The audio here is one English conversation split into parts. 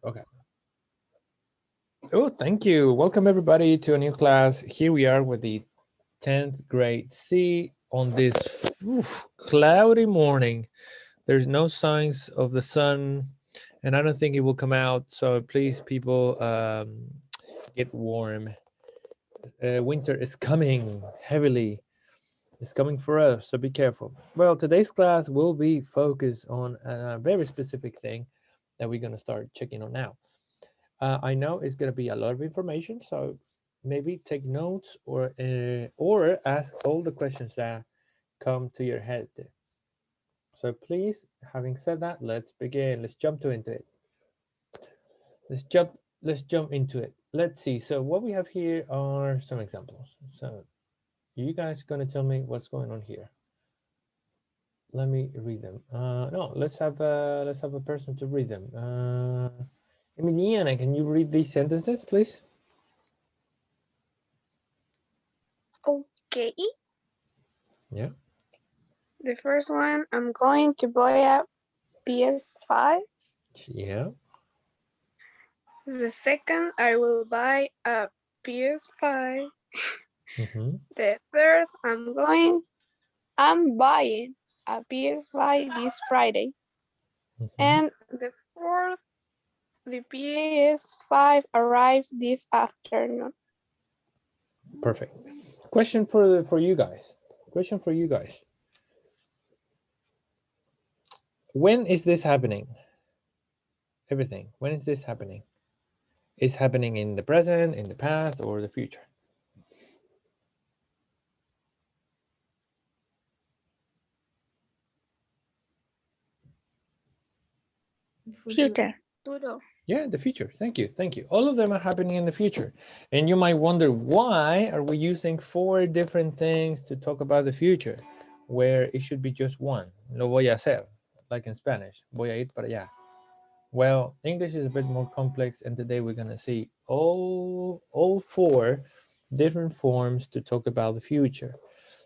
Okay. Oh, thank you. Welcome everybody to a new class. Here we are with the 10th grade C on this cloudy morning. There's no signs of the sun, and I don't think it will come out. So please, people, get warm. Winter is coming heavily. It's coming for us, so be careful. Well, today's class will be focused on a very specific thing that we're going to start checking on now. I know it's going to be a lot of information, so maybe take notes or ask all the questions that come to your head. So please, having said that, let's begin. Let's jump into it. Let's jump. Let's jump into it. Let's see. So what we have here are some examples. So you guys gonna tell me what's going on here? Let me read them. No, let's have a person to read them. Emiliana, can you read these sentences, please? Okay, Yeah. the first one, I'm going to buy a PS5. Yeah. The second, I will buy a PS5. Mm-hmm. The third, I'm buying a PS5 this Friday. Mm-hmm. And the fourth, the PS5 arrives this afternoon. Perfect. Question for you guys. Question for you guys. When is this happening? Everything. When is this happening? Is happening in the present, in the past, or the future? Future. Yeah, the future. Thank you. Thank you. All of them are happening in the future. And you might wonder, why are we using 4 different things to talk about the future where it should be just one? Lo voy a hacer, like in Spanish. Voy a ir para allá. Well, English is a bit more complex, and today we're going to see all 4 different forms to talk about the future.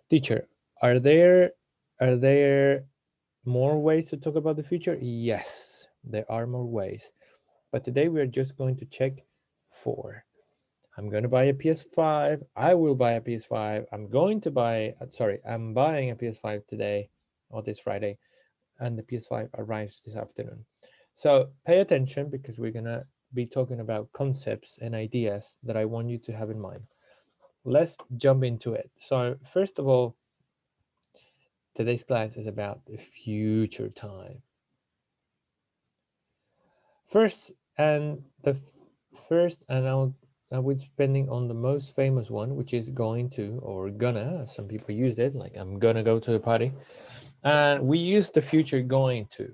Teacher, are there more ways to talk about the future? Yes, there are more ways. But today we are just going to check 4. I'm going to buy a PS5. I will buy a PS5. I'm buying a PS5 today or this Friday, and the PS5 arrives this afternoon. So pay attention because we're going to be talking about concepts and ideas that I want you to have in mind. Let's jump into it. So, first of all, today's class is about the future time. First, and the first, and I would spending on the most famous one, which is going to or gonna. Some people use it like I'm gonna go to the party, and we use the future going to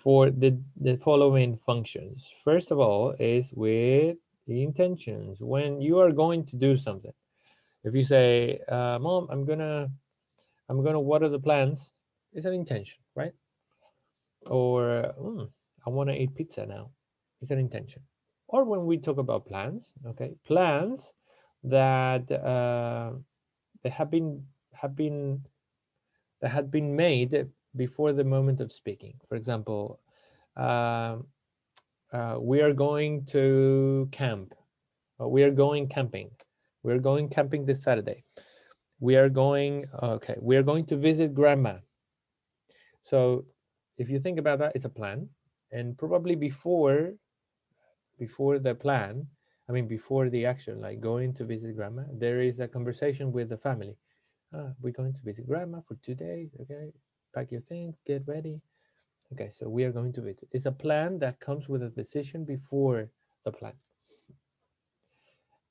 for the following functions. First of all, is with the intentions when you are going to do something. If you say, "Mom, I'm gonna water the plants," it's an intention, right? Or I want to eat pizza now. It's an intention. Or when we talk about plans, okay, plans that that have been that had been made before the moment of speaking. For example, um we are going to camp. We are going camping. We are going camping this Saturday. We are going. Okay, we are going to visit grandma. So, if you think about that, it's a plan, and probably before the plan, I mean before the action, like going to visit grandma, there is a conversation with the family. We're going to visit grandma for 2 days. Okay, pack your things, get ready. Okay, so we are going to visit. It's a plan that comes with a decision before the plan.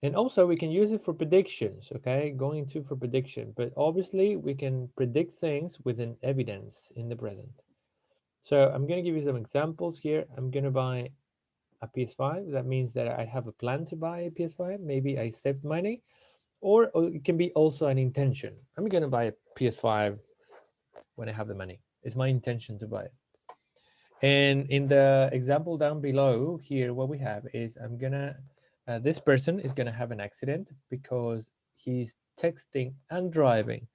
And also we can use it for predictions, okay? Going to for prediction, but obviously we can predict things with an evidence in the present. So I'm going to give you some examples here. I'm going to buy a PS5. That means that I have a plan to buy a PS5. Maybe I saved money, or it can be also an intention. I'm going to buy a PS5 when I have the money. It's my intention to buy it. And in the example down below here, what we have is this person is gonna have an accident because he's texting and driving,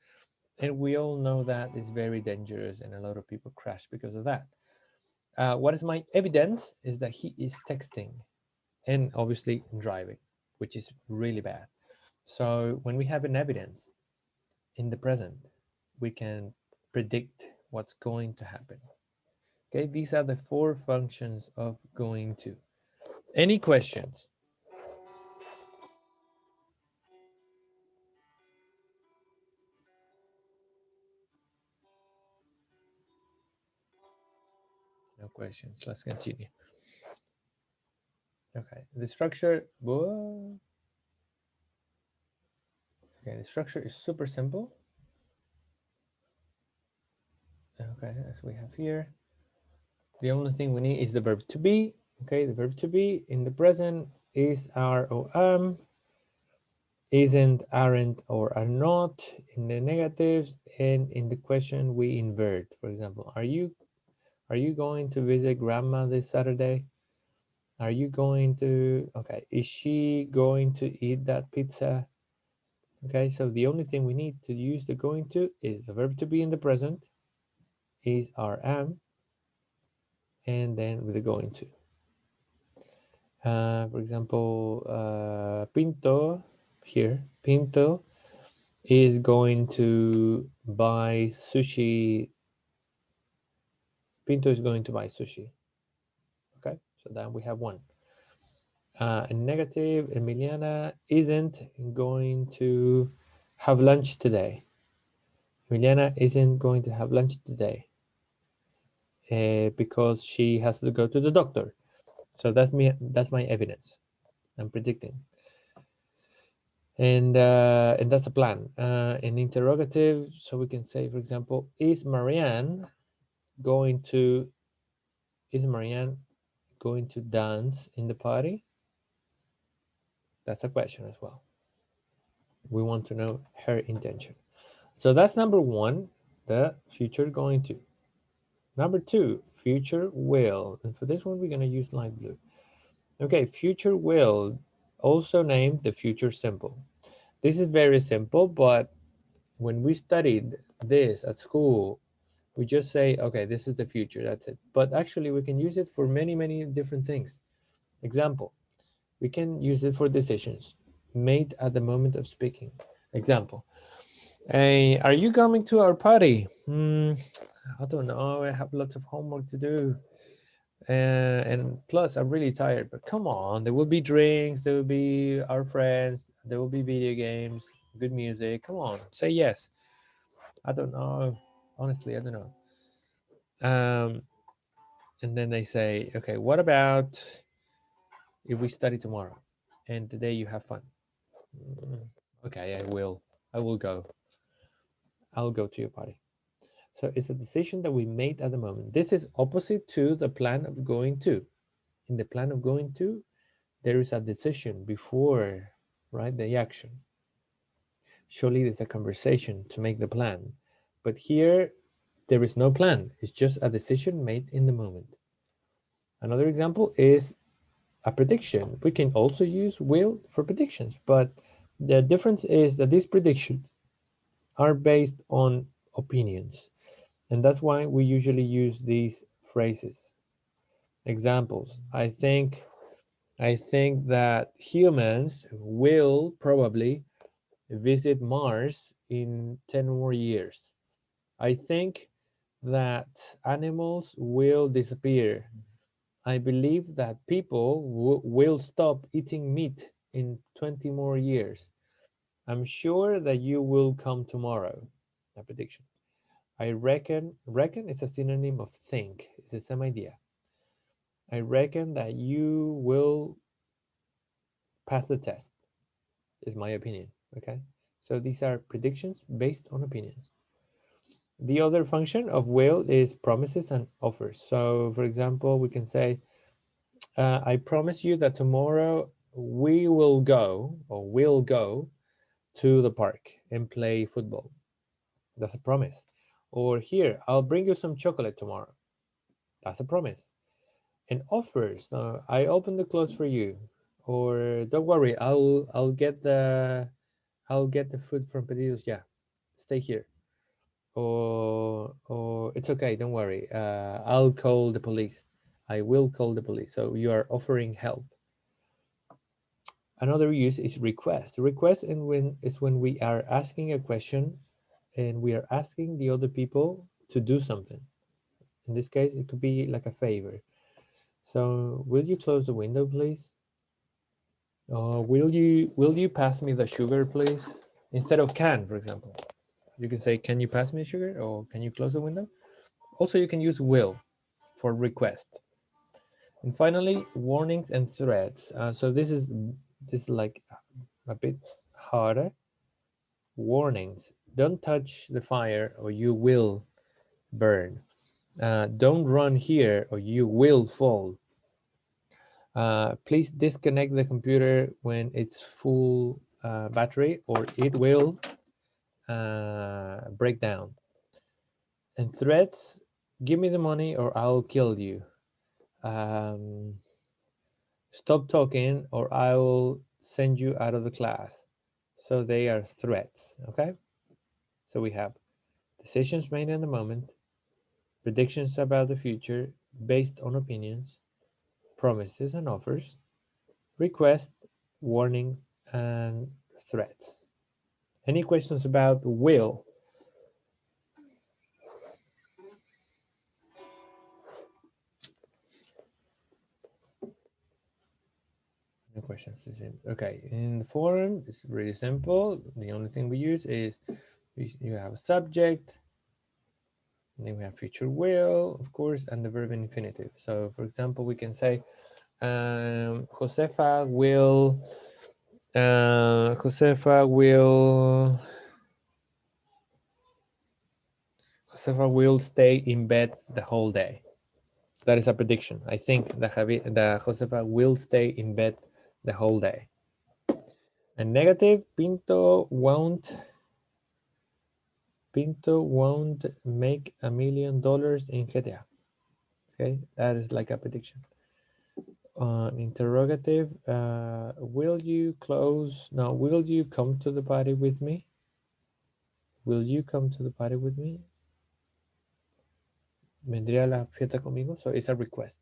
and we all know that is very dangerous, and a lot of people crash because of that. What is my evidence is that he is texting and obviously driving, which is really bad. So when we have an evidence in the present, we can predict what's going to happen. Okay, these are the 4 functions of going to. Any questions? No questions. Let's continue. Okay, the structure. Okay, the structure is super simple. Okay, as we have here, the only thing we need is the verb to be. Okay, the verb to be in the present is are or am, isn't, aren't, or are not in the negatives, and in the question we invert. For example, are you going to visit grandma this Saturday? Are you going to, okay, is she going to eat that pizza? Okay, so the only thing we need to use the going to is the verb to be in the present, is or am, and then with the going to. For example, Pinto here, Pinto is going to buy sushi. Pinto is going to buy sushi. Okay, so then we have one. In negative, Emiliana isn't going to have lunch today. Emiliana isn't going to have lunch today because she has to go to the doctor. So that's me. That's my evidence. I'm predicting, and that's a plan. An interrogative, so we can say, for example, is Marianne going to dance in the party? That's a question as well. We want to know her intention. So that's number 1, the future going to. Number 2, future will. And for this one, we're going to use light blue. Okay, future will, also named the future simple. This is very simple, but when we studied this at school, we just say, okay, this is the future, that's it. But actually, we can use it for many, many different things. Example, we can use it for decisions made at the moment of speaking. Example, hey, are you coming to our party? I don't know. I have lots of homework to do. And plus, I'm really tired. But come on, there will be drinks, there will be our friends, there will be video games, good music. Come on, say yes. I don't know. Honestly, I don't know. And then they say, okay, what about if we study tomorrow and today you have fun? Mm, okay, I will. I will go. I'll go to your party. So it's a decision that we made at the moment. This is opposite to the plan of going to. In the plan of going to, there is a decision before, right? The action. Surely there's a conversation to make the plan. But here, there is no plan. It's just a decision made in the moment. Another example is a prediction. We can also use will for predictions, but the difference is that these predictions are based on opinions. And that's why we usually use these phrases. Examples. I think that humans will probably visit Mars in 10 more years. I think that animals will disappear. I believe that people will stop eating meat in 20 more years. I'm sure that you will come tomorrow. A prediction. I reckon is a synonym of think. It's the same idea. I reckon that you will pass the test, is my opinion. Okay. So these are predictions based on opinions. The other function of will is promises and offers. So, for example, we can say, I promise you that tomorrow we will go or will go to the park and play football. That's a promise. Or here, I'll bring you some chocolate tomorrow. That's a promise. And offers, I open the clothes for you. Or don't worry, I'll get the food from Pedidos. Yeah, stay here. Or it's okay, don't worry. I'll call the police. I will call the police. So you are offering help. Another use is request. Request is when we are asking a question and we are asking the other people to do something. In this case, it could be like a favor. So, will you close the window, please? Will you pass me the sugar, please? Instead of can, for example, you can say, "Can you pass me the sugar?" or "Can you close the window?" Also, you can use will for request. And finally, warnings and threats. So this is like a bit harder. Warnings: don't touch the fire, or you will burn. Don't run here, or you will fall. Please disconnect the computer when it's full battery, or it will break down. And threats: give me the money or I'll kill you. Um, Stop talking or I will send you out of the class. So they are threats, okay? So we have decisions made in the moment, predictions about the future based on opinions, promises and offers, request, warning, and threats. Any questions about will? No questions. Okay, in the forum, it's really simple. The only thing we use is you have a subject, and then we have future will, of course, and the verb in infinitive. So, for example, we can say, Josefa will, Josefa will, Josefa will stay in bed the whole day. That is a prediction. I think that Josefa will stay in bed the whole day. And negative, Pinto won't make $1 million in GTA. Okay, that is like a prediction. Interrogative, will you close? No, will you come to the party with me? Will you come to the party with me? ¿Vendría a la fiesta conmigo? So it's a request.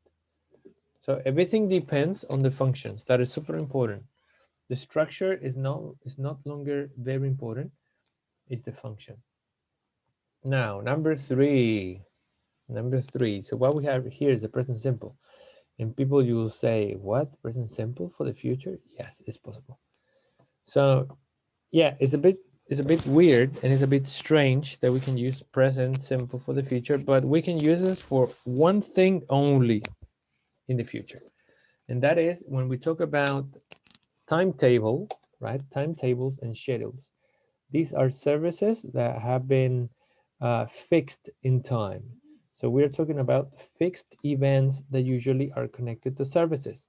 So everything depends on the functions. That is super important. The structure is not longer very important. It's the function. Now, number three. Number three. So what we have here is the present simple. And people, you will say, what? Present simple for the future? Yes, it's possible. So yeah, it's a bit weird and it's a bit strange that we can use present simple for the future, but we can use this for one thing only in the future. And that is when we talk about timetable, right? Timetables and schedules. These are services that have been fixed in time. So we're talking about fixed events that usually are connected to services.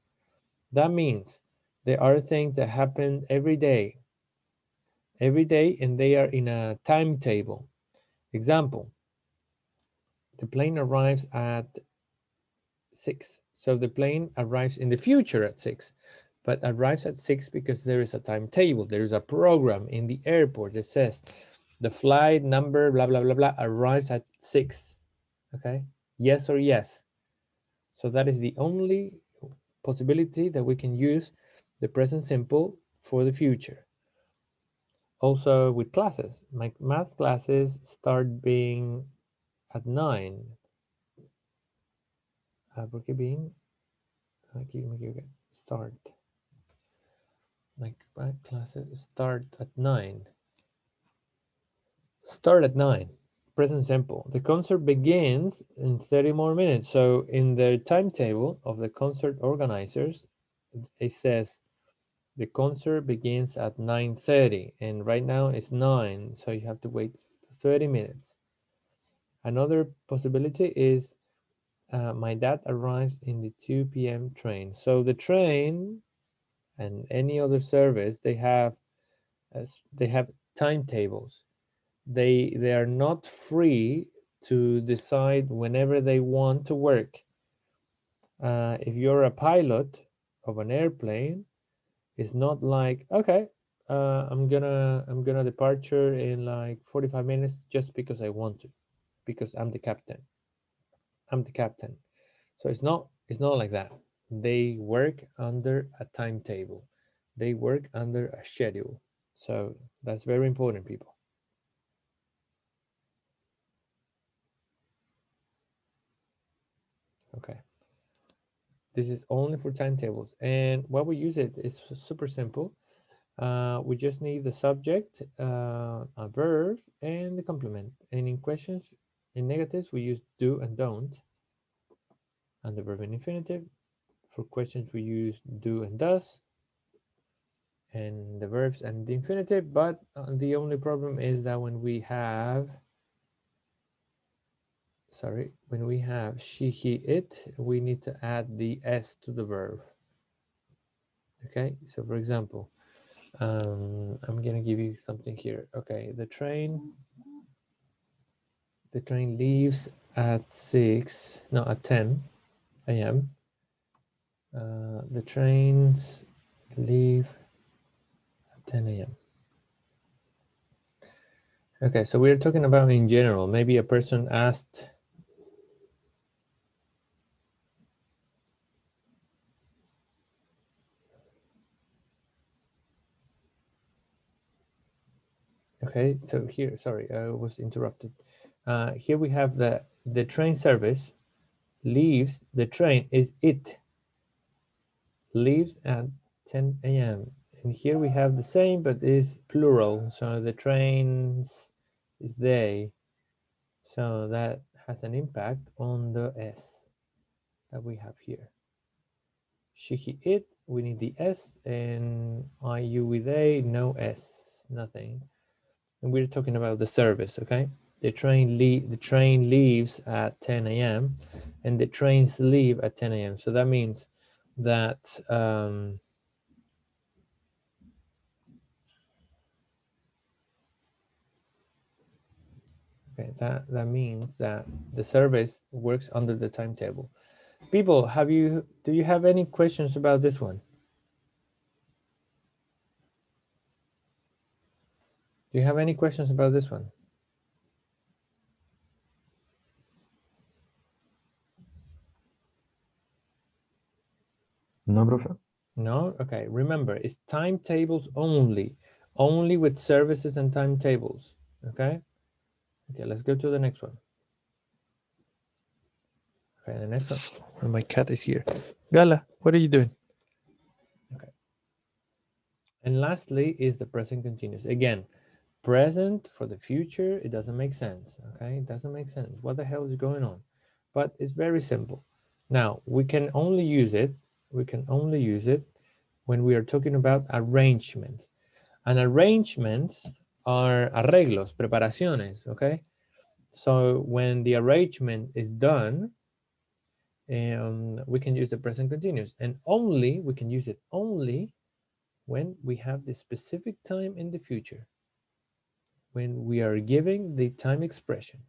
That means there are things that happen every day, and they are in a timetable. Example, the plane arrives at 6. So the plane arrives in the future at 6, but arrives at 6 because there is a timetable. There is a program in the airport that says the flight number, blah, blah, blah, blah, arrives at 6. Okay? Yes or yes. So that is the only possibility that we can use the present simple for the future. Also with classes, my math classes start being at 9. Porque being, aquí me equivoqué. Start. Like my classes start at 9. Start at 9. Present simple. The concert begins in 30 more minutes. So in the timetable of the concert organizers, it says the concert begins at 9:30, and right now it's 9, so you have to wait 30 minutes. Another possibility is my dad arrives in the 2 p.m. train. So the train and any other service, they have timetables. They are not free to decide whenever they want to work. If you're a pilot of an airplane, it's not like, okay, I'm gonna departure in like 45 minutes just because I want to, because I'm the captain. I'm the captain. So it's not It's not like that. They work under a timetable. They work under a schedule. So that's very important, people. Okay. This is only for timetables. And what we use it is super simple. We just need the subject, a verb, and the complement. And in questions, in negatives, we use do and don't. And the verb in infinitive. For questions, we use do and does. And the verbs and the infinitive. But the only problem is that when we have, when we have she, he, it, we need to add the s to the verb. Okay, so for example, I'm gonna give you something here. Okay, the train leaves at 10 a.m. The trains leave at 10 a.m. Okay, so we're talking about in general. Maybe a person asked, okay, so here, sorry, I was interrupted. Here we have the train service leaves, the train is it, leaves at 10 a.m. And here we have the same, but is plural. So the trains is they. So that has an impact on the S that we have here. She, he, it, we need the S, and I, you, we, they, no S, nothing. And we're talking about the service, okay? The train leaves at 10 a.m. and the trains leave at 10 a.m. So that means that okay, that means that the service works under the timetable. People, do you have any questions about this one? Do you have any questions about this one? No, profe. No? Okay, remember, it's timetables only with services and timetables, okay? Okay, let's go to the next one. Okay, the next one. Oh, my cat is here. Gala, what are you doing? Okay. And lastly is the present continuous. Again, present for the future, it doesn't make sense, okay? It doesn't make sense. What the hell is going on? But it's very simple. Now, we can only use it when we are talking about arrangements. And arrangements are arreglos, preparaciones, okay? So when the arrangement is done, we can use the present continuous, and we can use it only when we have the specific time in the future, when we are giving the time expression.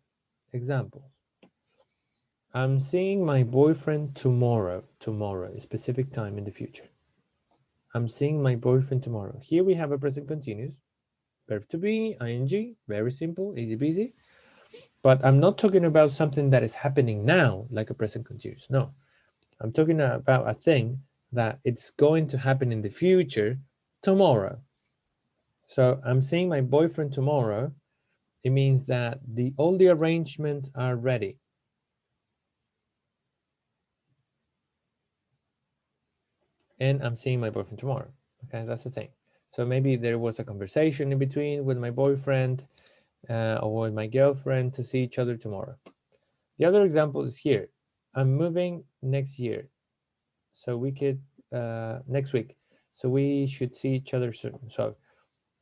Example, I'm seeing my boyfriend tomorrow, a specific time in the future. I'm seeing my boyfriend tomorrow. Here we have a present continuous, verb to be, ing, very simple, easy peasy. But I'm not talking about something that is happening now, like a present continuous. No, I'm talking about a thing that it's going to happen in the future tomorrow. So I'm seeing my boyfriend tomorrow. It means that all the arrangements are ready. And I'm seeing my boyfriend tomorrow. Okay, that's the thing. So maybe there was a conversation in between with my boyfriend or with my girlfriend to see each other tomorrow. The other example is here. I'm moving next year. So we could, next week. So we should see each other soon. So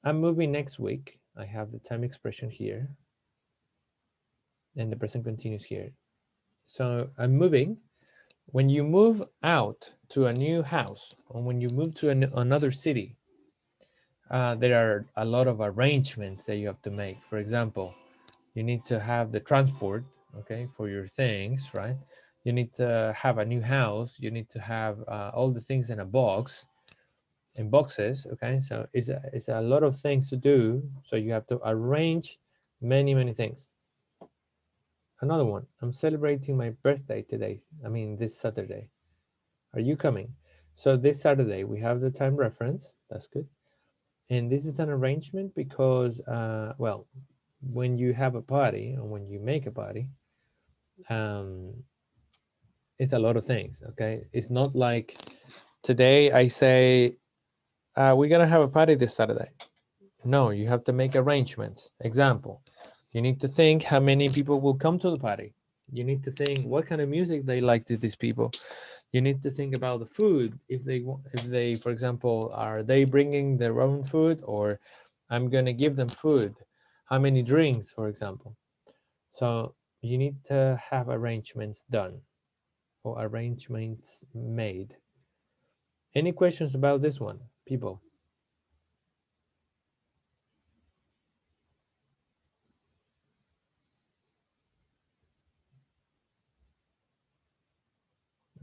I'm moving next week. I have the time expression here. And the present continuous here. So I'm moving. When you move out to a new house, or when you move to another city, there are a lot of arrangements that you have to make. For example, you need to have the transport, okay, for your things, right? You need to have a new house. You need to have all the things in a box, in boxes, okay? So it's a lot of things to do. So you have to arrange many things. Another one, I'm celebrating my birthday today. I mean, this Saturday. Are you coming? So this Saturday, we have the time reference. That's good. And this is an arrangement because, well, when you have a party and when you make a party, um, it's a lot of things, okay? It's not like today I say, we're going to have a party this Saturday. No, you have to make arrangements. Example, you need to think how many people will come to the party. You need to think what kind of music they like to these people. You need to think about the food. If they, for example, are they bringing their own food or I'm gonna give them food? How many drinks, for example? So you need to have arrangements done or arrangements made. Any questions about this one, people?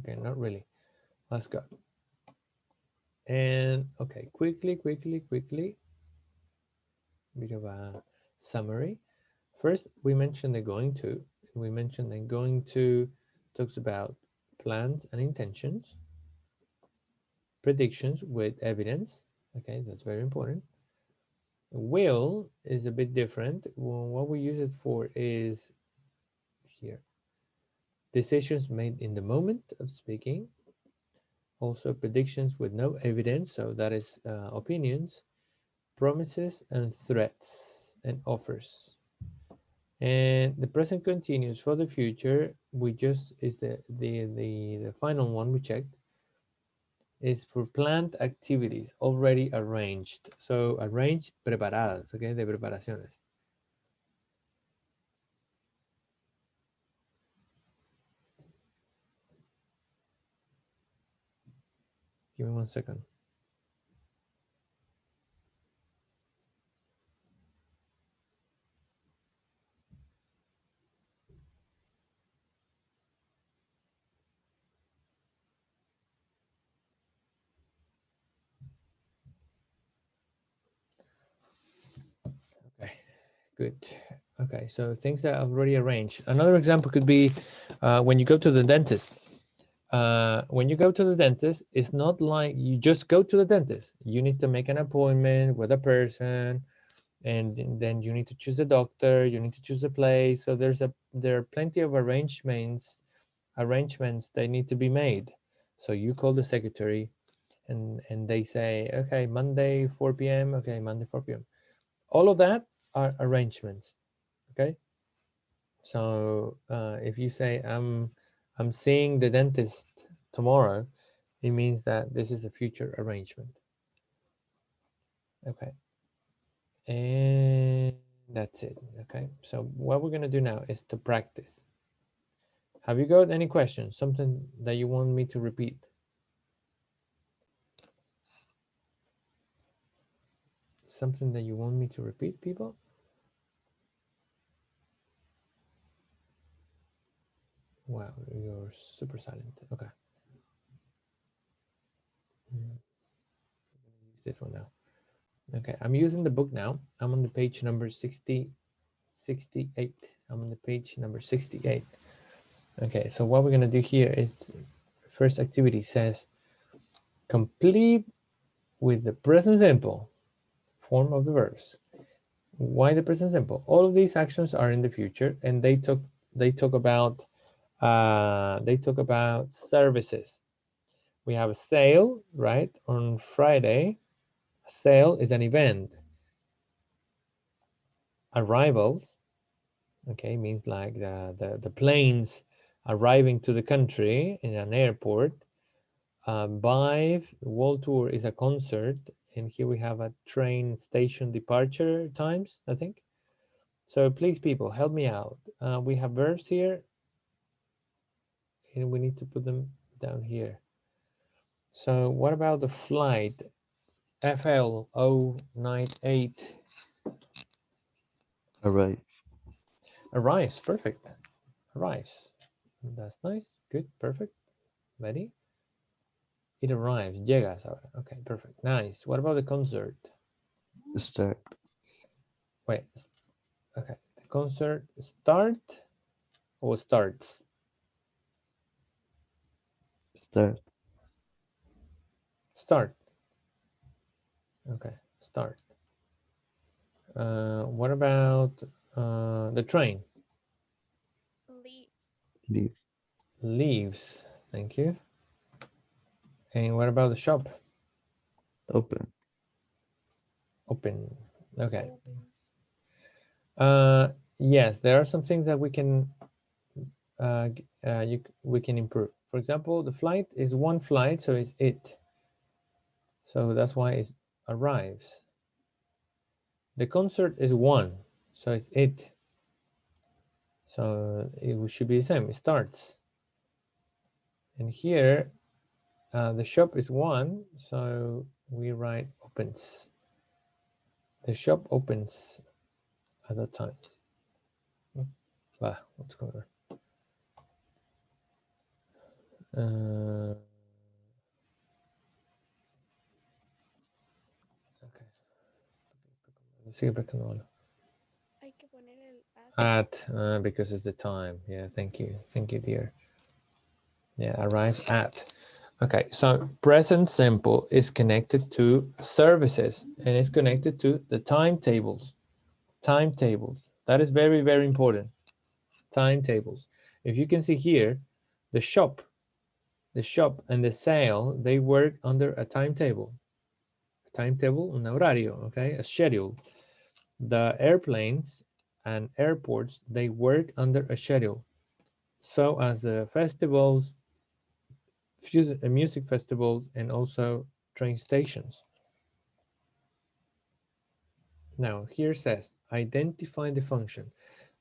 Okay, not really. Let's go. And okay, quickly, bit of a summary. First, we mentioned the going to. We mentioned that going to talks about plans and intentions, predictions with evidence. Okay, that's very important. Will is a bit different. Well, what we use it for is here decisions made in the moment of speaking. Also, predictions with no evidence, so that is opinions, promises, and threats and offers. And the present continuous for the future, we just is the final one we checked is for planned activities already arranged. So arranged, preparadas, okay, de preparaciones. Give me 1 second. Okay, good. Okay, so things that are already arranged. Another example could be when you go to the dentist. When you go to the dentist, it's not like you just go to the dentist. You need to make an appointment with a person, and then you need to choose the doctor. You need to choose the place. So there are plenty of arrangements that need to be made. So you call the secretary, and they say, okay, Monday 4 p.m. Okay, Monday 4 p.m. All of that are arrangements. Okay. So if you say I'm seeing the dentist tomorrow, it means that this is a future arrangement. Okay, and that's it. Okay, so what we're gonna do now is to practice. Have you got any questions? Something that you want me to repeat? Something that you want me to repeat, people? Wow, you're super silent. Okay. Use this one now. Okay, I'm using the book now. I'm on the page number 68. I'm on the page number 68. Okay, so what we're gonna do here is first activity says complete with the present simple form of the verbs. Why the present simple? All of these actions are in the future, and they talk about services. We have a sale, right, on Friday. A sale is an event. Arrivals, okay, means like the planes arriving to the country in an airport. Vive World Tour is a concert, and here we have a train station departure times, I think. So please, people, help me out. We have verbs here, and we need to put them down here. So what about the flight? FL098 Arrive. arrives. Perfect. Arrives. That's nice. Good. Perfect. Ready? It arrives. Llegas ahora. Okay, perfect. Nice. What about the concert? Start. Wait. Okay. The concert start or starts? Start. Start. Okay, start. What about the train? Leaves. Leave. Leaves. Thank you. And what about the shop? Open. Open. Okay. Opens. Yes, there are some things that we can we can improve. For example, the flight is one flight, so it's it. So that's why it arrives. The concert is one, so it's it. So it should be the same. It starts. And here, the shop is one, so we write opens. The shop opens at that time. What's going on? Okay. Sigue practicando. Hay que poner el at. Because it's the time. Yeah, thank you, dear. Yeah, arrives at. Okay, so present simple is connected to services and it's connected to the timetables. Timetables. That is very, very important. Timetables. If you can see here, the shop and the sale, they work under a timetable. A timetable, un horario, okay, a schedule. The airplanes and airports, they work under a schedule. So as the festivals, music festivals, and also train stations. Now here says identify the function.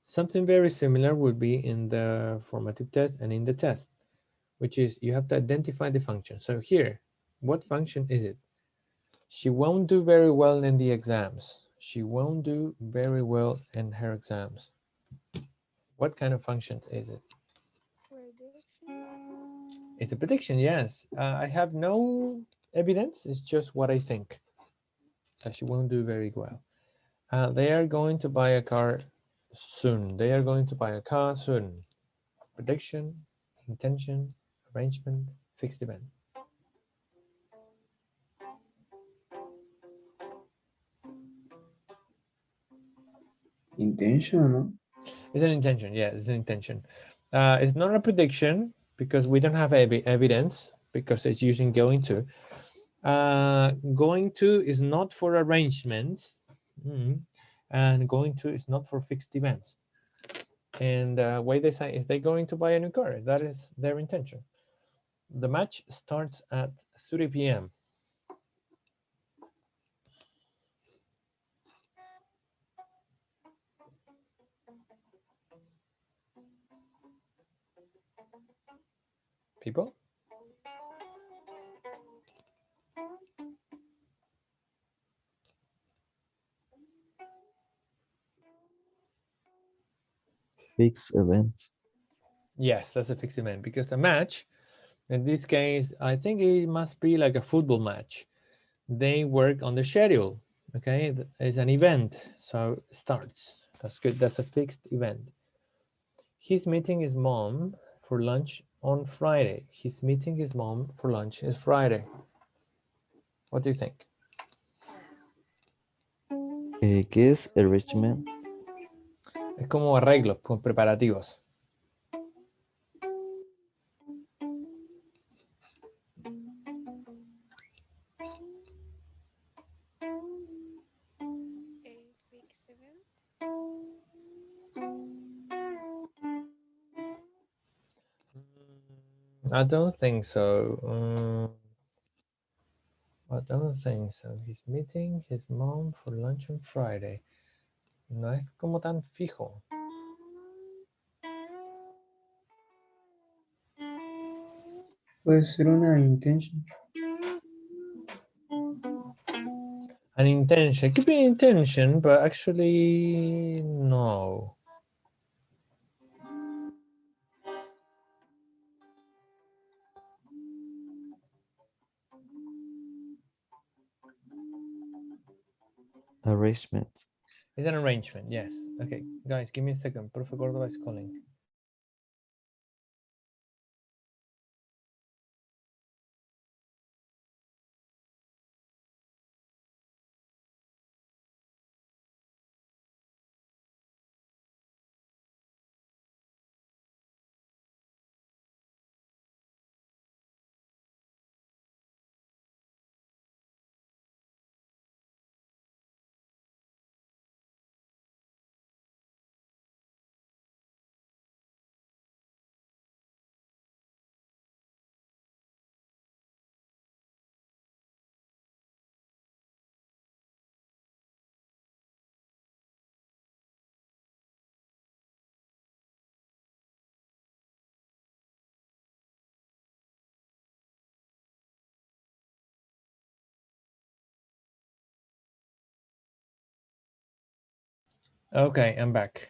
Something very similar would be in the formative test and in the test, which is you have to identify the function. So here, what function is it? She won't do very well in the exams. She won't do very well in her exams. What kind of function is it? Prediction. It's a prediction, yes. I have no evidence. It's just what I think. That she won't do very well. They are going to buy a car soon. They are going to buy a car soon. Prediction, intention, arrangement, fixed event. Intention, no? It's an intention, yeah, it's an intention. It's not a prediction because we don't have evidence because it's using going to. Going to is not for arrangements, and going to is not for fixed events. And the way they say is they're going to buy a new car. That is their intention. The match starts at 3 p.m. People? Fixed event. Yes, that's a fixed event because the match, in this case, I think it must be like a football match. They work on the schedule. Okay, it's an event, so starts. That's good. That's a fixed event. He's meeting his mom for lunch on Friday. He's meeting his mom for lunch is Friday. What do you think? ¿Qué es arrangement? Es como arreglos, con preparativos. A fixed event. I don't think so. I don't think so. He's meeting his mom for lunch on Friday. No es como tan fijo. Puede ser una intention. An intention. It could be an intention, but actually, no. Arrangement. It's an arrangement, yes. Okay, guys, give me a second. Profe Córdoba is calling. Okay, I'm back.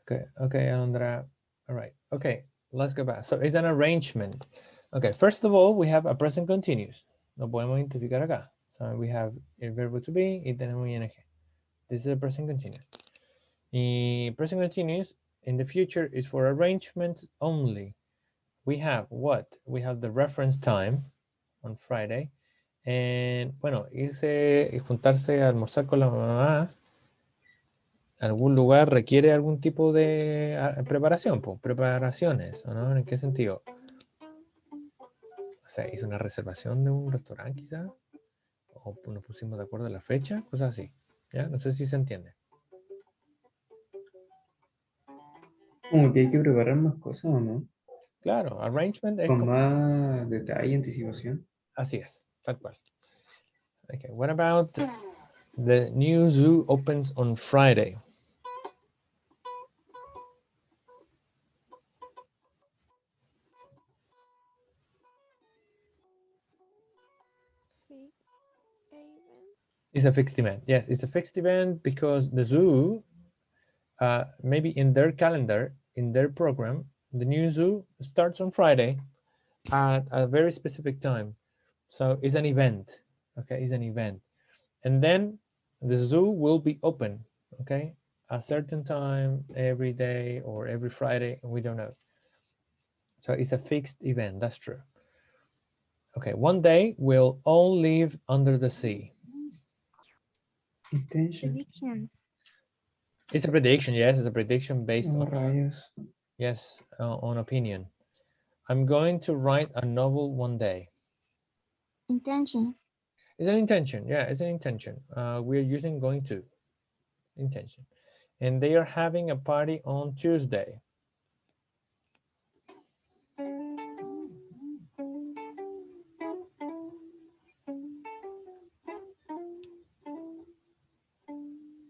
Okay, Alondra. All right. Okay, let's go back. So it's an arrangement. Okay, first of all, we have a present continuous. Lo podemos identificar acá. So we have el verbo to be y tenemos ing. This is a present continuous. The present continuous in the future is for arrangements only. We have what? We have the reference time on Friday. And bueno, irse y juntarse a almorzar con la mamá algún lugar requiere algún tipo de preparación, pues, preparaciones, ¿o no? ¿En qué sentido? O sea, hizo una reservación de un restaurante quizá, o nos pusimos de acuerdo en la fecha, cosas así, ¿ya? No sé si se entiende. Como que hay que preparar más cosas, ¿o no? Claro, arrangement es Con como, más detalle y anticipación. así es, tal cual. Okay, what about the new zoo opens on Friday? Fixed event. It's a fixed event. Yes, it's a fixed event because the zoo, maybe in their calendar, in their program, the new zoo starts on Friday at a very specific time. So it's an event. Okay, it's an event. And then the zoo will be open, okay, a certain time every day or every Friday, we don't know. So it's a fixed event, that's true. Okay, one day we'll all live under the sea. Intention. Predictions. It's a prediction, yes, it's a prediction based Oh, on, rayos. yes, on opinion. I'm going to write a novel one day. Intentions. It's an intention, yeah, it's an intention. We're using going to, intention. And they are having a party on Tuesday.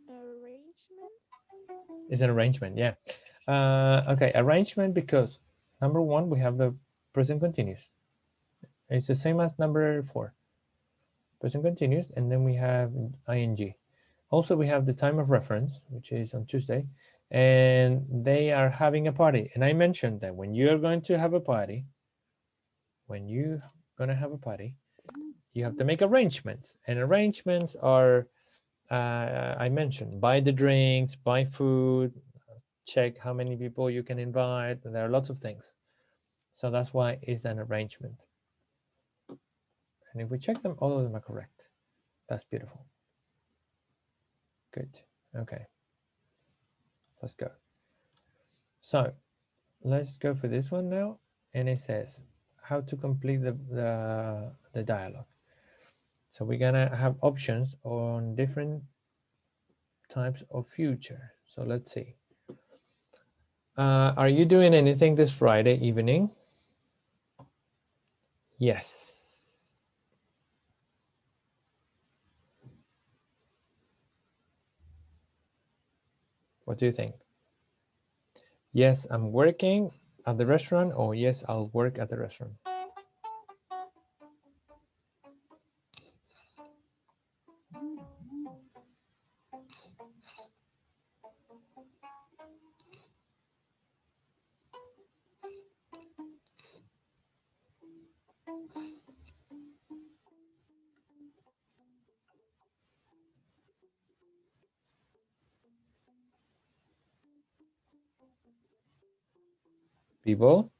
Arrangement. It's an arrangement, yeah. Okay, arrangement because number one, we have the present continuous. It's the same as number 4. Present continuous, and then we have ing. Also, we have the time of reference, which is on Tuesday, and they are having a party. And I mentioned that when you're going to have a party, you have to make arrangements. And arrangements are, I mentioned, buy the drinks, buy food, check how many people you can invite. There are lots of things. So that's why it's an arrangement. And if we check them, all of them are correct. That's beautiful. Good. Okay. Let's go. So let's go for this one now. And it says how to complete the dialogue. So we're gonna have options on different types of future. So let's see. Are you doing anything this Friday evening? Yes. What do you think? Yes, I'm working at the restaurant, or yes, I'll work at the restaurant. People,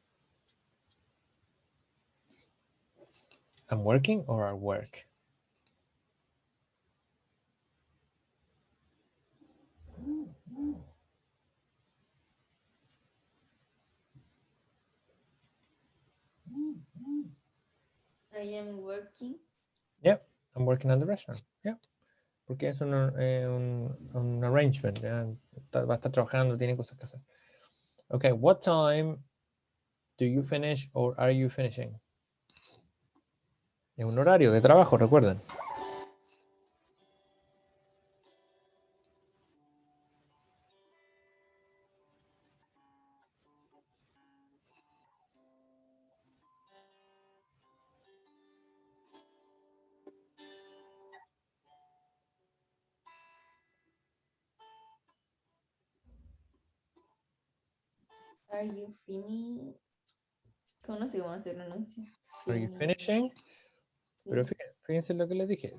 I'm working or I work? I am working. Yep, I'm working at the restaurant. Yep. Porque es un arrangement. ¿Ya? Va a estar trabajando, tiene cosas que hacer. Okay, what time do you finish or are you finishing? Es un horario de trabajo, recuerden. Are you finished? ¿Cómo no sé cómo se pronuncia? Are you Fini- finishing? Pero sí. fíjense lo que le dije.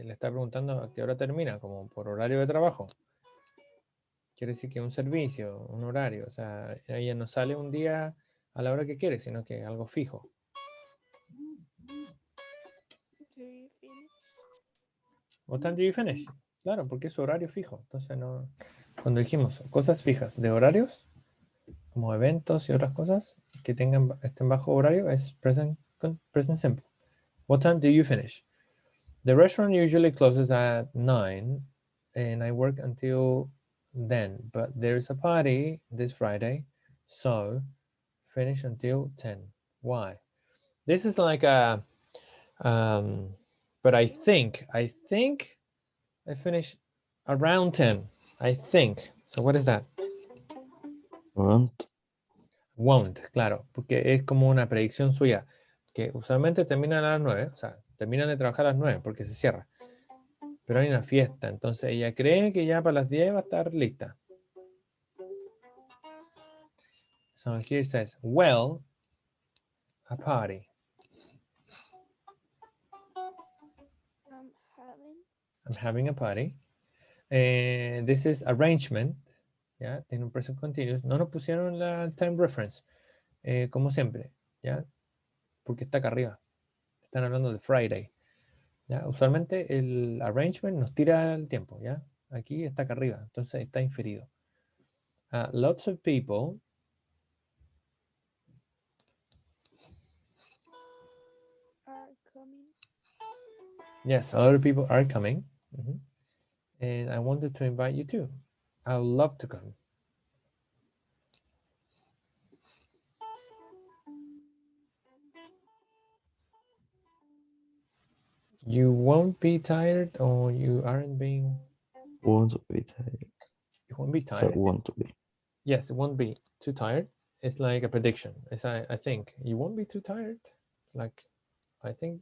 Le está preguntando a qué hora termina, como por horario de trabajo. Quiere decir que un servicio, un horario. O sea, ella no sale un día a la hora que quiere, sino que algo fijo. Do you finish? What time do you finish? Claro, porque es horario fijo. Entonces, no. Cuando dijimos cosas fijas de horarios, como eventos y otras cosas que estén bajo horario, es present simple. What time do you finish? The restaurant usually closes at 9 and I work until then, but there's a party this Friday, so finish until 10. Why? This is like a, but I think I finish around 10. I think. So what is that? Around. Won't, claro, porque es como una predicción suya, que usualmente terminan a las 9, o sea, terminan de trabajar a las 9 porque se cierra. Pero hay una fiesta, entonces ella cree que ya para las 10 va a estar lista. So here it says, well, a party. I'm having a party. And this is arrangement. ¿Ya? Tiene un present continuous. No nos pusieron la time reference, como siempre, ¿ya? Porque está acá arriba. Están hablando de Friday. ¿Ya? Usualmente el arrangement nos tira el tiempo, ¿ya? Aquí está acá arriba, entonces está inferido. Lots of people Are coming. yes, a lot of people are coming. And I wanted to invite you too. I would love to come. You won't be tired or you aren't being, Won't be tired. you won't be So tired. want to be. Yes, it won't be too tired. It's like a prediction. It's I think you won't be too tired. Like I think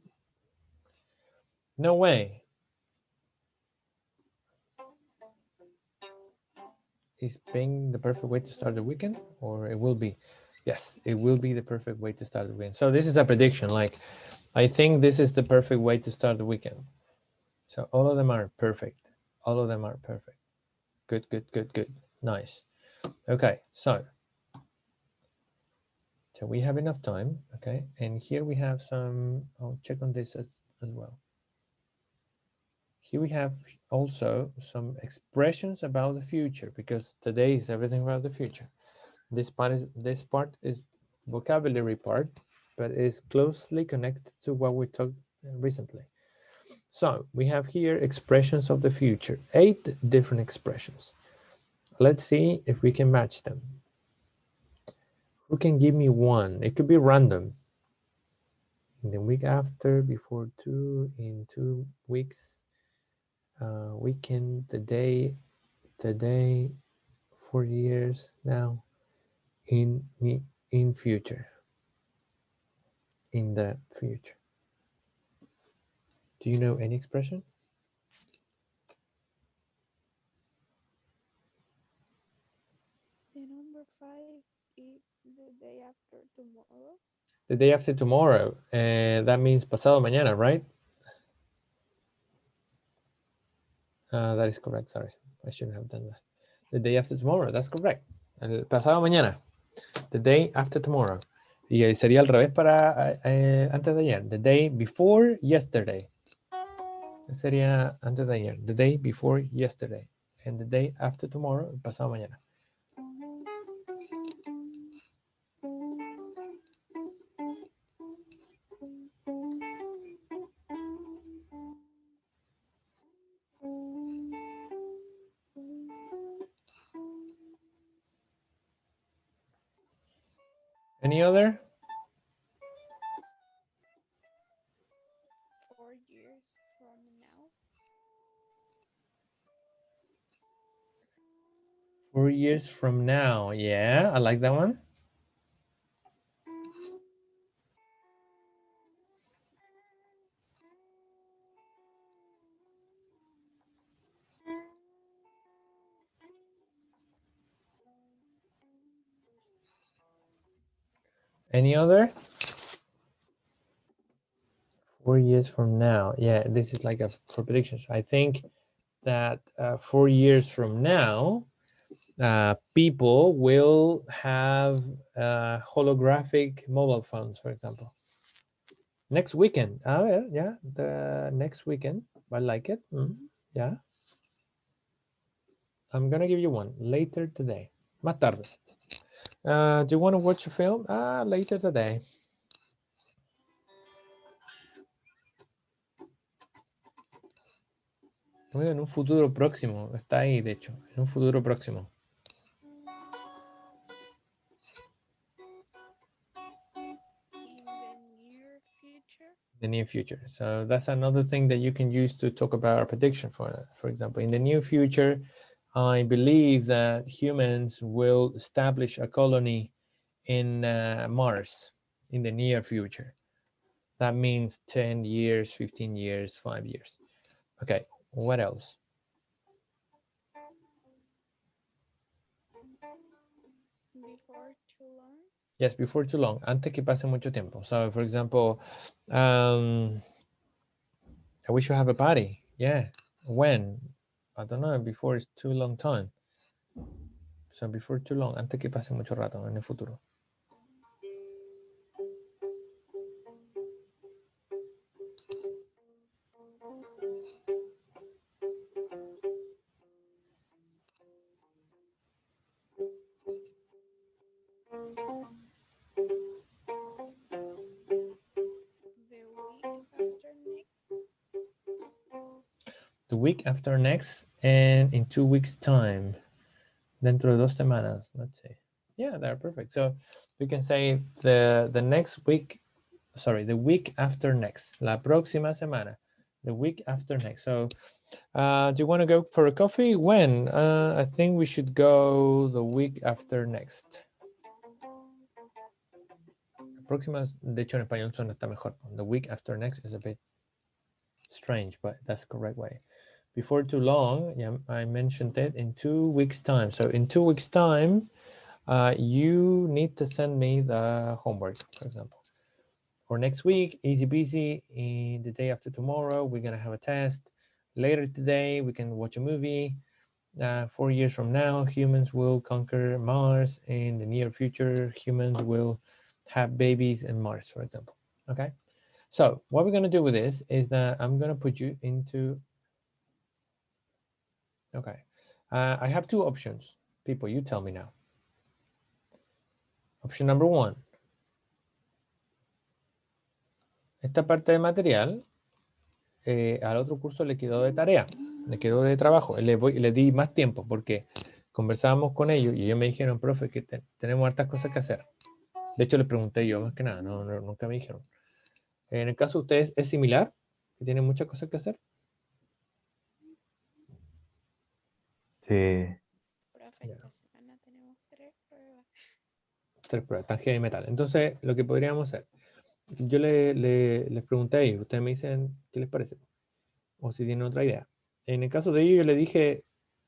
no way. Is being the perfect way to start the weekend, or it will be? Yes, it will be the perfect way to start the weekend. So this is a prediction. Like I think this is the perfect way to start the weekend. So all of them are perfect. All of them are perfect. Good, good, good, good. Nice. Okay, so we have enough time. Okay, and here we have some. I'll check on this as well. Here we have also some expressions about the future, because today is everything about the future. This part is vocabulary part, but is closely connected to what we talked recently. So we have here expressions of the future, 8 different expressions. Let's see if we can match them. Who can give me one? It could be random. In the week after, before 2, in 2 weeks, weekend, the day, today, 4 years now, in future, in the future. Do you know any expression? The number 5 is the day after tomorrow. The day after tomorrow. That means pasado mañana, right? That is correct. Sorry, I shouldn't have done that. The day after tomorrow. That's correct. El pasado mañana. The day after tomorrow. Y sería al revés para antes de ayer. The day before yesterday. Sería antes de ayer. The day before yesterday. And the day after tomorrow, el pasado mañana. Any other? 4 years from now. 4 years from now. Yeah, I like that one. Any other? 4 years from now. Yeah, this is like a for predictions. I think that 4 years from now, people will have holographic mobile phones, for example. Next weekend. Yeah, the next weekend. I like it. Yeah. I'm gonna give you one later today. Más tarde. Do you want to watch a film? Later today. Bueno, en un futuro próximo. Está ahí, de hecho. En un futuro próximo. In the near future. The near future. So that's another thing that you can use to talk about a prediction for example. In the near future, I believe that humans will establish a colony in Mars in the near future. That means 10 years, 15 years, 5 years. Okay, what else? Before too long. Yes, before too long, antes que pase mucho tiempo. So, for example, I wish you have a party. Yeah, when? I don't know, before it's too long time. So, before too long, antes que pase mucho rato en el futuro. The week after next and in 2 weeks time. Dentro de 2 semanas, let's say. Yeah, they're perfect. So we can say the next week, sorry, the week after next. La próxima semana. The week after next. So do you want to go for a coffee? When? I think we should go the week after next. La próxima, de hecho en español suena está mejor. The week after next is a bit strange, but that's the correct way. Before too long, yeah, I mentioned it, in 2 weeks time. So in 2 weeks time, you need to send me the homework, for example. For next week, easy peasy. In the day after tomorrow, we're gonna have a test. Later today, we can watch a movie. 4 years from now, humans will conquer Mars. In the near future, humans will have babies in Mars, for example. Okay. So what we're gonna do with this is that I'm gonna put you into. Okay. I have 2 options. People, you tell me now. Option number 1. Esta parte de material al otro curso le quedó de tarea, le quedó de trabajo. Le di más tiempo porque conversábamos con ellos y ellos me dijeron, profe, que tenemos hartas cosas que hacer. De hecho, les pregunté yo, más que nada, nunca me dijeron. En el caso de ustedes, ¿es similar? ¿Que tienen muchas cosas que hacer? Sí. Profe, esta semana tenemos 3 pruebas. 3 pruebas, tangente y metal. Entonces, lo que podríamos hacer, yo les pregunté a ellos, ustedes me dicen qué les parece, o si tienen otra idea. En el caso de ellos, yo le dije,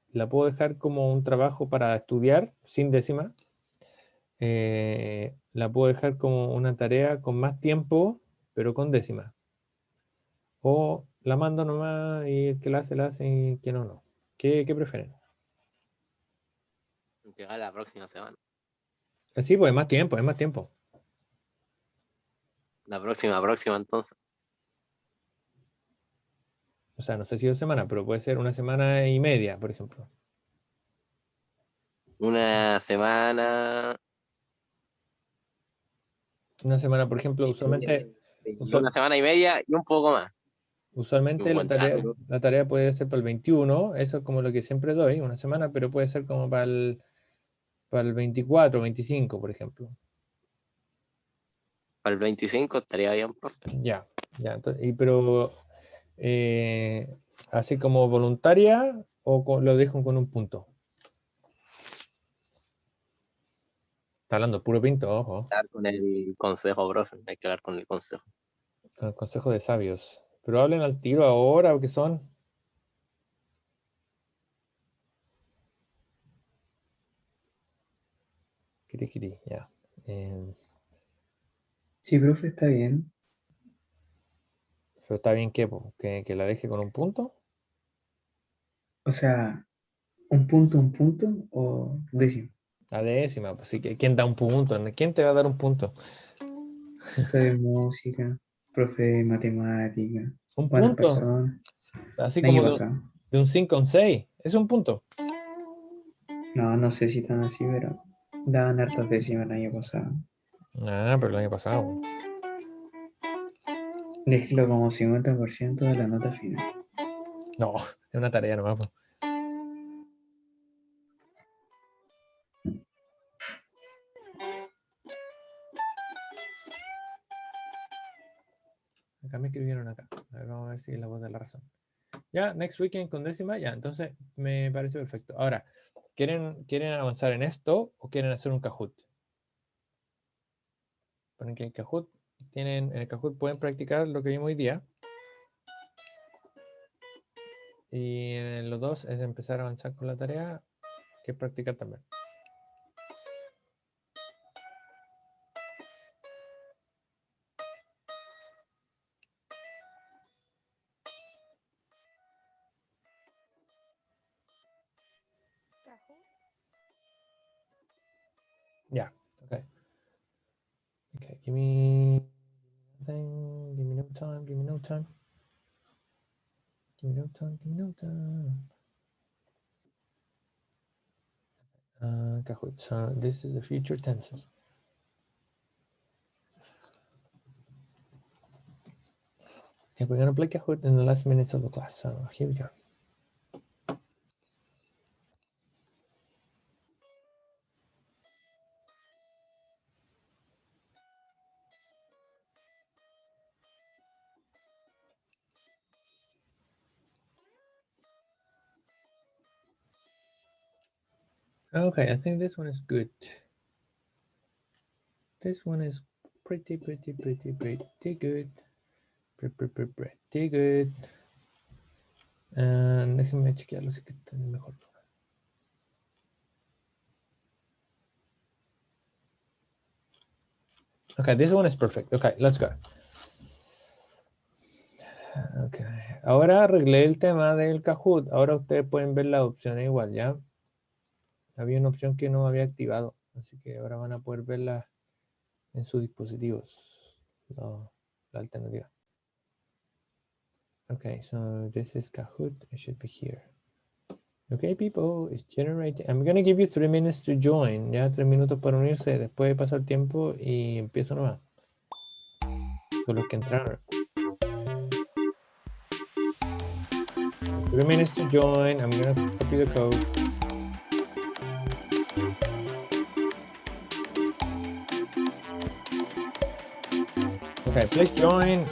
la puedo dejar como un trabajo para estudiar sin décima. La puedo dejar como una tarea con más tiempo, pero con décima. O la mando nomás y el que la hace y quien no. ¿Qué prefieren? Que va la próxima semana. Sí, pues es más tiempo, es más tiempo. La próxima entonces. O sea, no sé si 2 semanas, pero puede ser 1 semana y media, por ejemplo. Una semana. 1 semana, por ejemplo, usualmente Una semana y media y un poco más. Usualmente Encontrarlo. la tarea puede ser para el 21, eso es como lo que siempre doy, 1 semana, pero puede ser como para el 24, 25, por ejemplo. Para el 25 estaría bien, profe. Ya, pero así como voluntaria o lo dejo con un punto. Está hablando puro pinto, ojo. Hablar con el consejo, profe. Hay que hablar con el consejo. Con el consejo de sabios. Pero hablen al tiro ahora, ¿o qué son? Kiri, ya. Sí, profe, está bien. Pero está bien que, po, que la deje con un punto. O sea, un punto o décimo. La décima, pues sí, que ¿quién da un punto? ¿Quién te va a dar un punto? Profe de música, profe de matemática, Un buenas punto, personas. así El año como pasado. de un 5 a un 6. Es un punto. No, no sé si tan así, pero daban hartas décimas el año pasado. Ah, pero el año pasado. Déjelo como 50% de la nota final. No, es una tarea nomás, po. Acá me escribieron acá. A ver, vamos a ver si es la voz de la razón. Ya, next weekend con décima, ya, entonces me parece perfecto. Ahora, ¿quieren avanzar en esto o quieren hacer un Kahoot? Ponen que el Kahoot en el Kahoot pueden practicar lo que vimos hoy día. Y en los dos es empezar a avanzar con la tarea, que practicar también. Ya, okay. Okay, give me nothing, give me no time, give me no time. Give me no time, give me no time. Kahoot, so this is the future tenses. Okay, we're gonna play Kahoot in the last minutes of the class, so here we go. Okay, I think this one is good. This one is pretty good. Pretty good. Déjenme chequearlo si que está en el mejor lugar. Okay, this one is perfect. Okay, let's go. Okay. Ahora arreglé el tema del Kahoot. Ahora ustedes pueden ver las opciones igual, ¿ya? Había una opción que no había activado, así que ahora van a poder verla en sus dispositivos. La alternativa. Okay, so this is Kahoot. It should be here. Okay, people, it's generating. I'm going to give you 3 minutes to join. Ya 3 minutos para unirse. Después pasa el tiempo y empiezo nomás. Con los que entraron. 3 minutes to join. I'm going to copy the code. Okay, please join.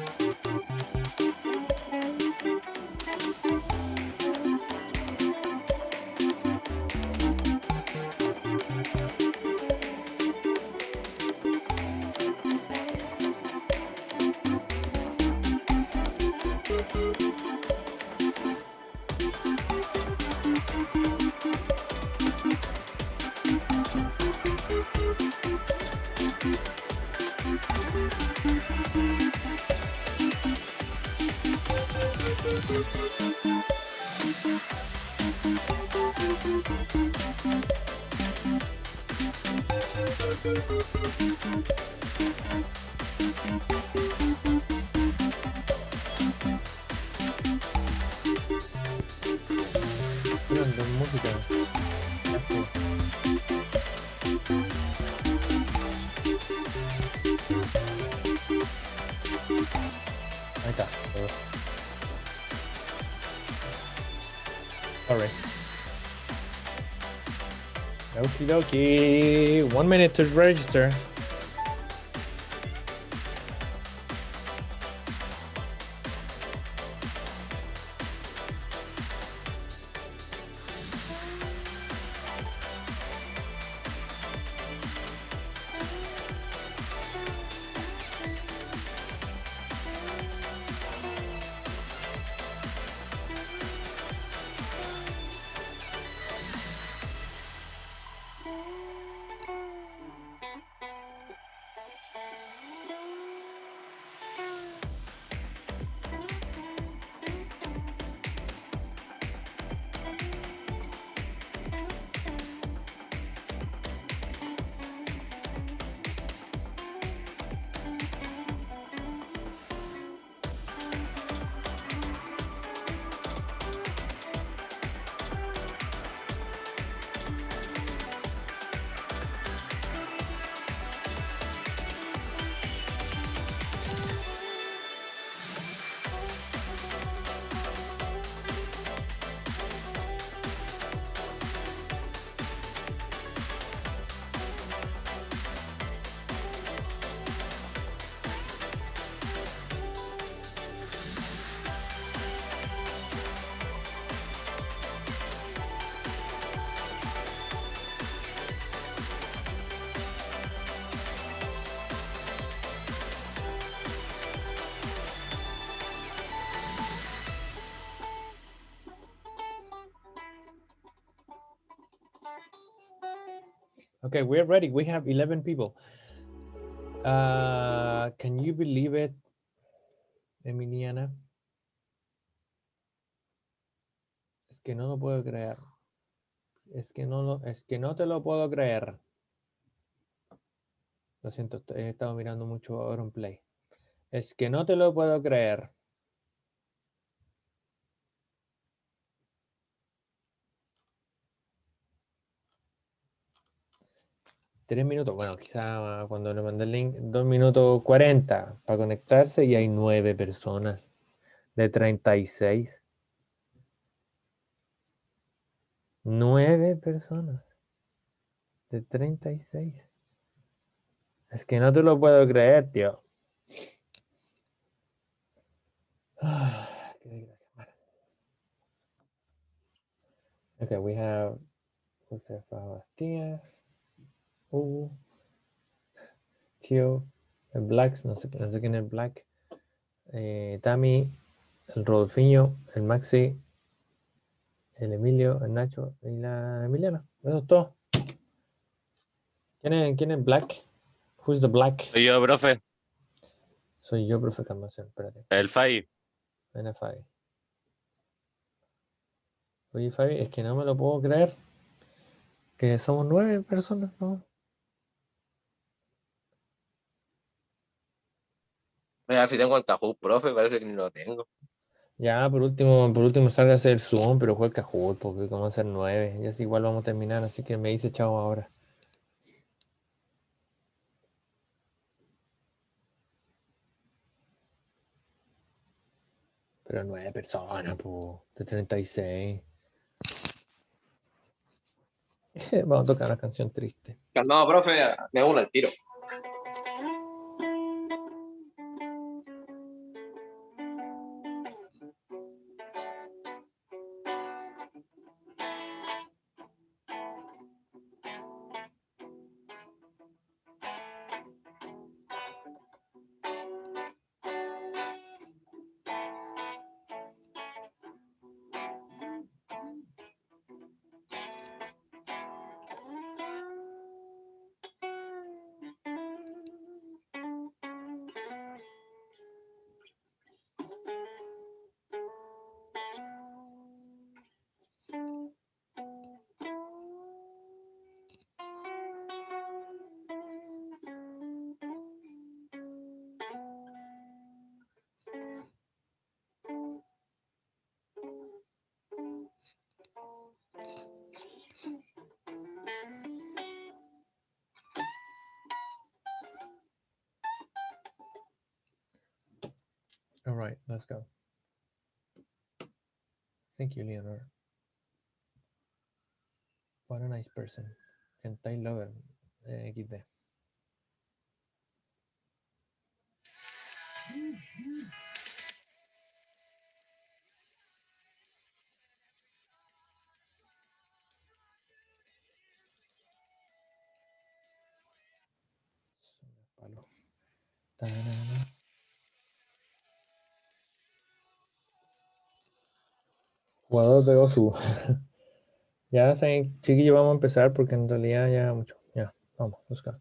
Miren, de música. Ahí está. Sorry. Okie dokie. 1 minute to register. Okay, we're ready. We have 11 people. Can you believe it, Emiliana? Es que no lo puedo creer. Es que no te lo puedo creer. Lo siento, he estado mirando mucho Auronplay. Es que no te lo puedo creer. Tres minutos. Bueno, quizá cuando le mandé el link, 2 minutos 40 para conectarse y hay 9 personas de 36. 9 personas de 36. Es que no te lo puedo creer, tío. Ah, qué desgracia. Bueno. Okay, we have Josefa Bastías, Hugo, Tio, el Blacks, no sé quién es Black, Tami, el Rodolfiño, el Maxi, el Emilio, el Nacho y la Emiliana. Eso es todo. ¿Quién es Black? Who's the Black? Soy yo, profe. Soy yo, profe Calmación, espérate. El Fai. Ven a Fabi. Oye, Fabi, es que no me lo puedo creer. Que somos 9 personas, ¿no? Voy a ver si tengo el Kahoot, profe. Parece que ni lo tengo. Ya, por último salga a hacer Zoom, pero juega Kahoot, porque como a ser 9. Ya es igual vamos a terminar, así que me dice chao ahora. Pero 9 personas, po, de 36. Vamos a tocar una canción triste. No, profe, me uno al tiro. All right, let's go. Thank you, Leonor. What a nice person. Hentai lover. XD. Palo. Tarara. Jugador de Osu. Ya saben, chiquillos, vamos a empezar porque en realidad ya mucho. Ya, vamos, let's go.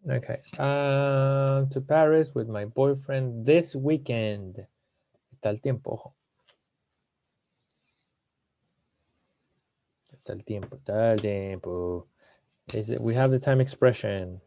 Okay. To Paris with my boyfriend this weekend. Está el tiempo, ojo. Está el tiempo, está el tiempo. We have the time expression.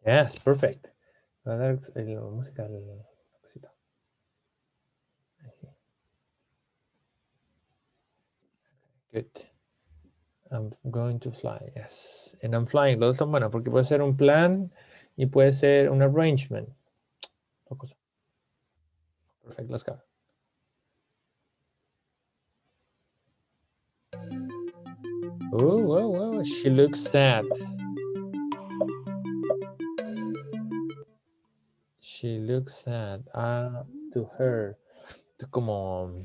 Yes, perfect. Voy a dar la música, la cosita. Ahí sí. Good. I'm going to fly, yes. And I'm flying. Los dos son buenos porque puede ser un plan y puede ser un arrangement. Perfect, let's go. Oh, she looks sad. She looks sad. To her. Como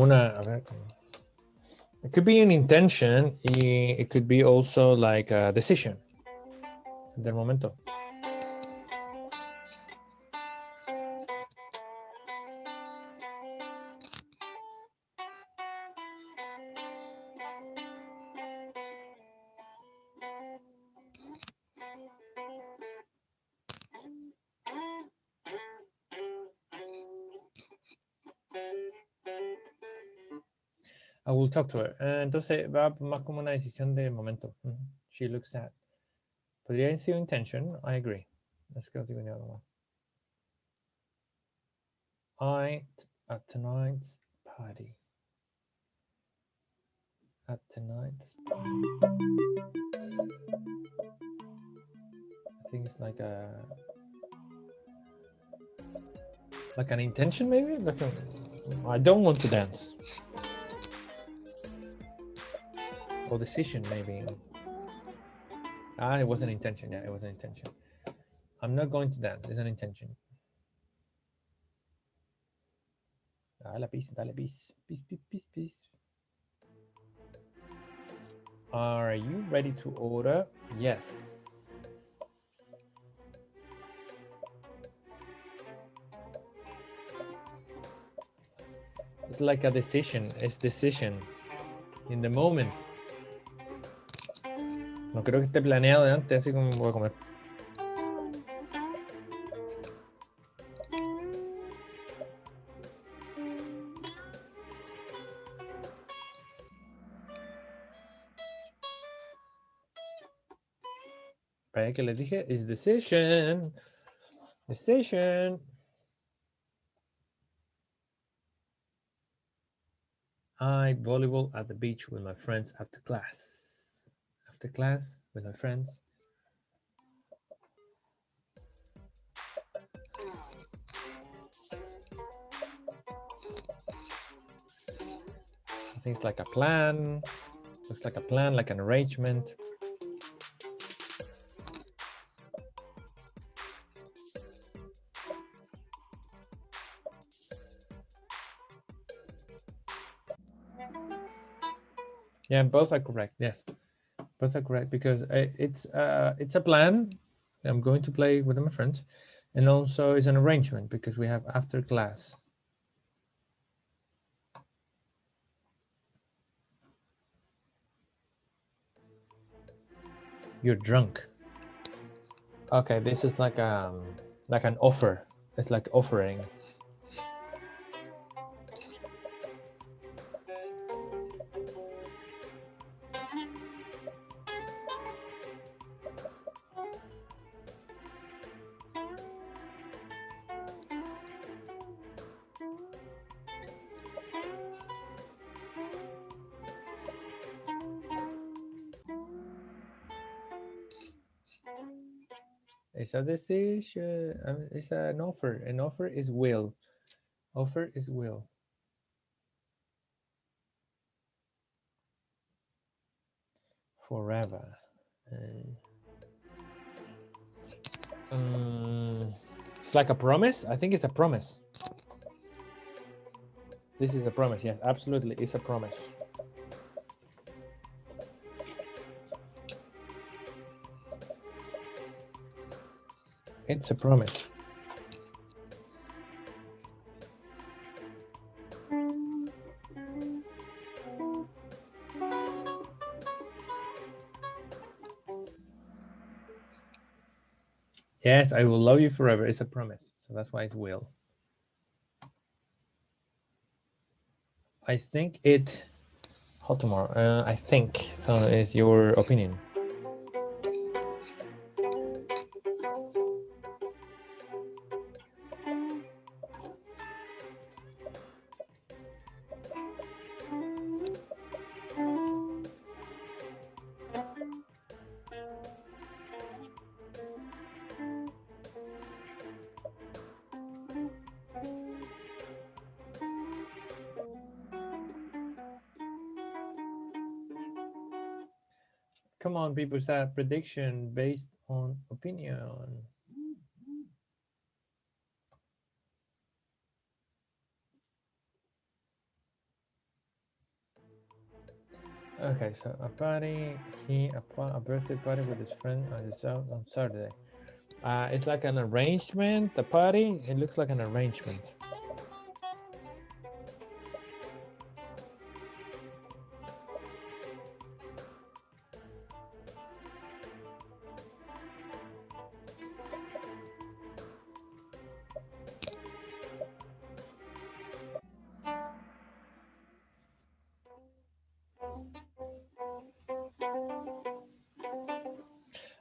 una, a ver, it could be an intention. It could be also like a decision. Del momento. I will talk to her. Entonces va más como una decisión de momento. She looks sad. Podría haber sido intention. I agree. Let's go to the other one. At tonight's party. At tonight's party. I think it's like an intention, maybe. I don't want to dance. Or decision, maybe. It was an intention. Yeah, it was an intention. I'm not going to dance. It's an intention. Dale, peace. Peace. Are you ready to order? Yes. It's like a decision. It's decision. In the moment. No creo que esté planeado de antes, así como voy a comer. ¿Para qué les dije? It's decision. Decision. I volleyball at the beach with my friends after class. After class with my friends. I think it's like a plan. Looks like a plan, like an arrangement. Yeah, both are correct. Yes, both are correct because it's a plan. I'm going to play with my friends, and also it's an arrangement because we have after class. You're drunk. Okay, this is like an offer. It's like offering. It's a decision. It's an offer. An offer is will. Offer is will. Forever. It's like a promise. I think it's a promise. This is a promise. Yes, absolutely. It's a promise. It's a promise. Yes, I will love you forever. It's a promise. So that's why it's will. I think it. Hot tomorrow. I think so. Is your opinion? Come on, people, start prediction based on opinion. Okay, so a party, a birthday party with his friend on Saturday. It's like an arrangement, a party. It looks like an arrangement.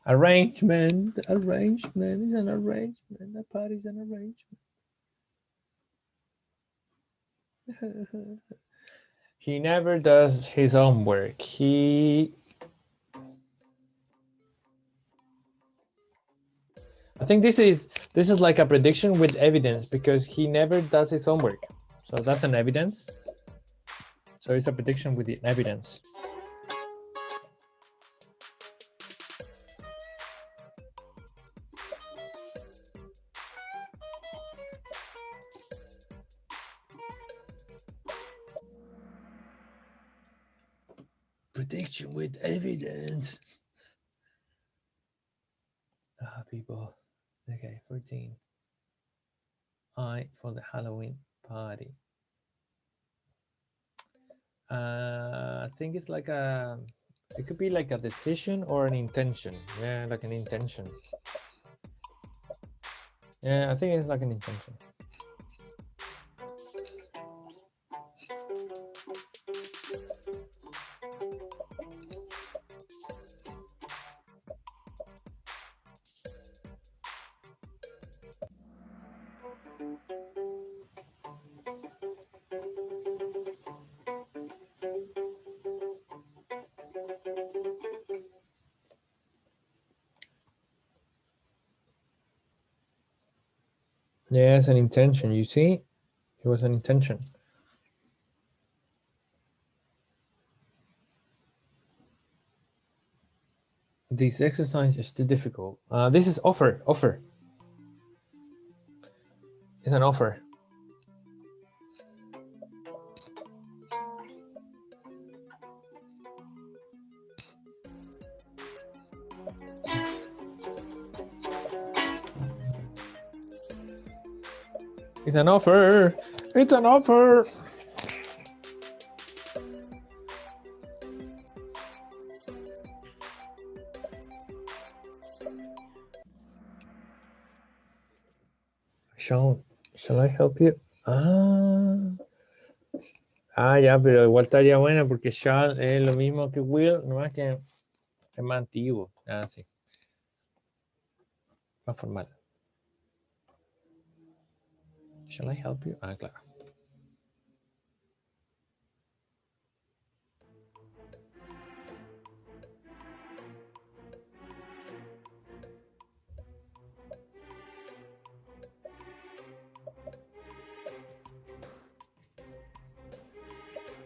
Arrangement is an arrangement. The party's an arrangement. He never does his homework. I think this is like a prediction with evidence because he never does his homework. So that's an evidence. So it's a prediction with the evidence. Prediction with evidence. People. Okay, 14. For the Halloween party. I think it's like it could be like a decision or an intention. Yeah, like an intention. Yeah, I think it's like an intention. Yeah, it's an intention. You see, it was an intention. This exercise is too difficult. This is offer. It's an offer. It's an offer. It's an offer. Shall I help you? Ya, pero igual estaría buena porque shall es lo mismo que will, nomás que es más antiguo. Sí. Más formal. Shall I help you? Claro.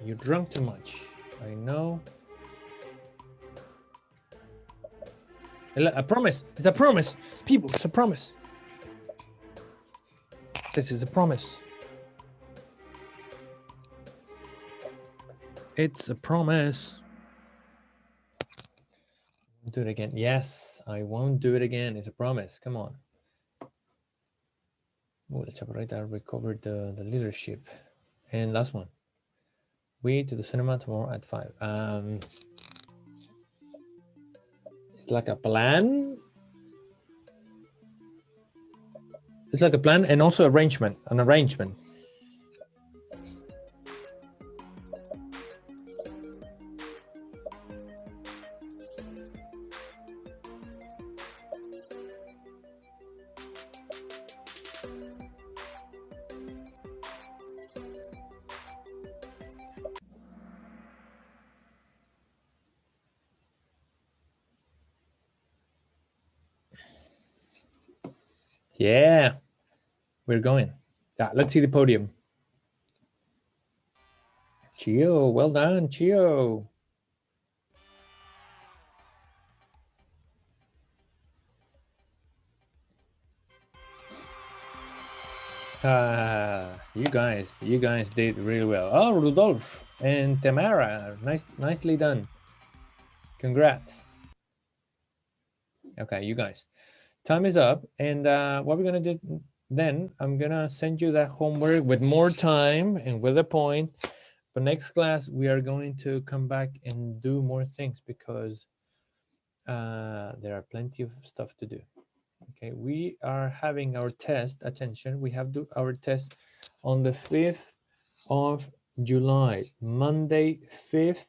You drunk too much. I know. A promise. It's a promise. People, it's a promise. This is a promise. It's a promise. Do it again. Yes, I won't do it again. It's a promise. Come on. Oh, the chaparrita recovered the leadership. And last one. We to the cinema tomorrow at 5. It's like a plan. It's like a plan and also arrangement. An arrangement. Yeah, we're going. Yeah, let's see the podium. Chio, well done, Chio. You guys did really well. Oh, Rudolph and Tamara, nicely done. Congrats. Okay, you guys, time is up, and what we're gonna do then, I'm gonna send you that homework with more time and with a point. But next class, we are going to come back and do more things because there are plenty of stuff to do. Okay, we are having our test, attention, we have our test on the 5th of July, Monday, 5th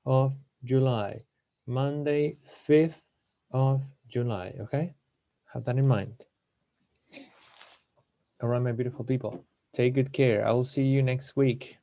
of July, Monday, 5th of July, okay? Have that in mind. All right, my beautiful people, take good care. I will see you next week.